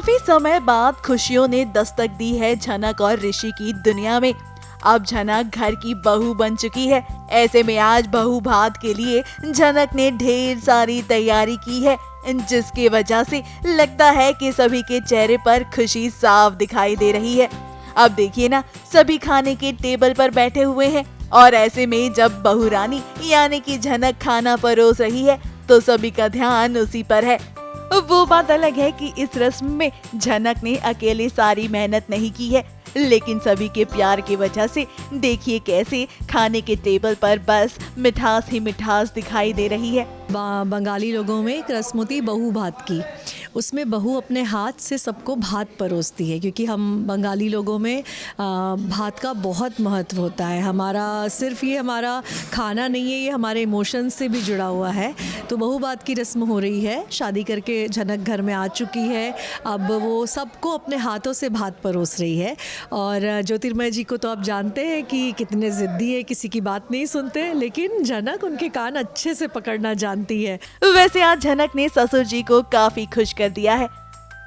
काफी समय बाद खुशियों ने दस्तक दी है झनक और ऋषि की दुनिया में। अब झनक घर की बहू बन चुकी है। ऐसे में आज बहू भात के लिए झनक ने ढेर सारी तैयारी की है, जिसकी वजह से लगता है कि सभी के चेहरे पर खुशी साफ दिखाई दे रही है। अब देखिए ना, सभी खाने के टेबल पर बैठे हुए हैं और ऐसे में जब बहू रानी यानी कि झनक खाना परोस रही है तो सभी का ध्यान उसी पर है। वो बात अलग है कि इस रस्म में झनक ने अकेले सारी मेहनत नहीं की है, लेकिन सभी के प्यार की वजह से देखिए कैसे खाने के टेबल पर बस मिठास ही मिठास दिखाई दे रही है। बंगाली लोगों में एक रस्म होती है बहू भात की। उसमें बहू अपने हाथ से सबको भात परोसती है, क्योंकि हम बंगाली लोगों में भात का बहुत महत्व होता है। हमारा सिर्फ ये हमारा खाना नहीं है, ये हमारे इमोशंस से भी जुड़ा हुआ है। तो बहू भात की रस्म हो रही है। शादी करके झनक घर में आ चुकी है। अब वो सबको अपने हाथों से भात परोस रही है। और ज्योतिर्मय जी को तो आप जानते हैं कि कितने ज़िद्दी है, किसी की बात नहीं सुनते, लेकिन झनक उनके कान अच्छे से पकड़ना जानती है। वैसे आज झनक ने ससुर जी को काफी खुश कर दिया है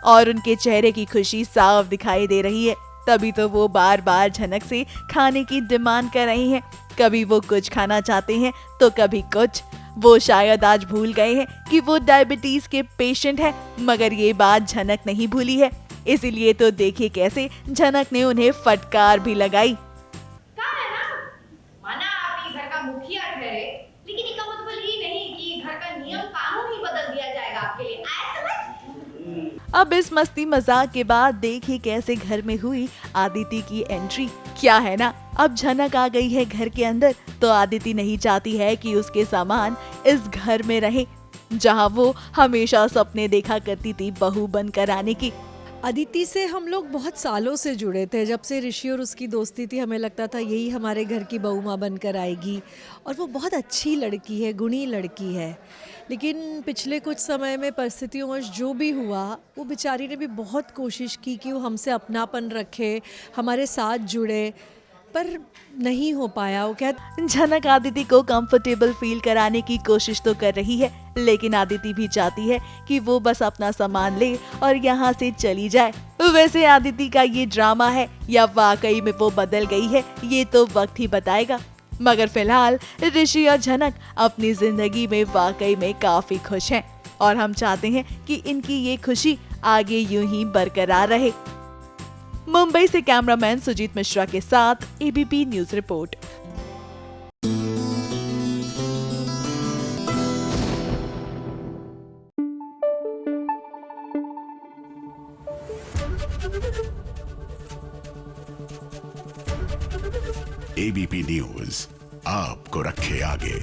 और उनके चेहरे की खुशी साफ दिखाई दे रही है। तभी तो वो बार बार झनक से खाने की डिमांड कर रही हैं। कभी वो कुछ खाना चाहते हैं तो कभी कुछ। वो शायद आज भूल गए हैं कि वो डायबिटीज के पेशेंट हैं, मगर ये बात झनक नहीं भूली है। इसीलिए तो देखिए कैसे झनक ने उन्हें फटकार भी लगाई। कहा है ना, माना आप ही घर का मुखिया ठहरे, लेकिन इसका मतलब ये नहीं कि घर का नियम कानून ही बदल दिया जाएगा आपके लिए। आया समझ? अब इस मस्ती मजाक के बाद देखिए कैसे घर में हुई आदिति की एंट्री। क्या है ना, अब झनक आ गई है घर के अंदर तो आदिति नहीं चाहती है कि उसके सामान इस घर में रहे, जहां वो हमेशा सपने देखा करती थी बहू बनकर आने की। अदिति से हम लोग बहुत सालों से जुड़े थे। जब से ऋषि और उसकी दोस्ती थी, हमें लगता था यही हमारे घर की बहू माँ बनकर आएगी। और वो बहुत अच्छी लड़की है, गुणी लड़की है। लेकिन पिछले कुछ समय में परिस्थितियोंवश जो भी हुआ, वो बेचारी ने भी बहुत कोशिश की कि वो हमसे अपनापन रखे, हमारे साथ जुड़े, पर नहीं हो पाया। वो कहते झनक आदिति को कंफर्टेबल फील कराने की कोशिश तो कर रही है, लेकिन आदिति भी चाहती है कि वो बस अपना सामान ले और यहाँ से चली जाए। वैसे आदिति का ये ड्रामा है या वाकई में वो बदल गई है, ये तो वक्त ही बताएगा। मगर फिलहाल ऋषि और झनक अपनी जिंदगी में वाकई में काफी खुश हैं और हम चाहते हैं कि इनकी ये खुशी आगे यूं ही बरकरार रहे। मुंबई से कैमरामैन सुजीत मिश्रा के साथ ABP news report. ABP news आपको रखे आगे।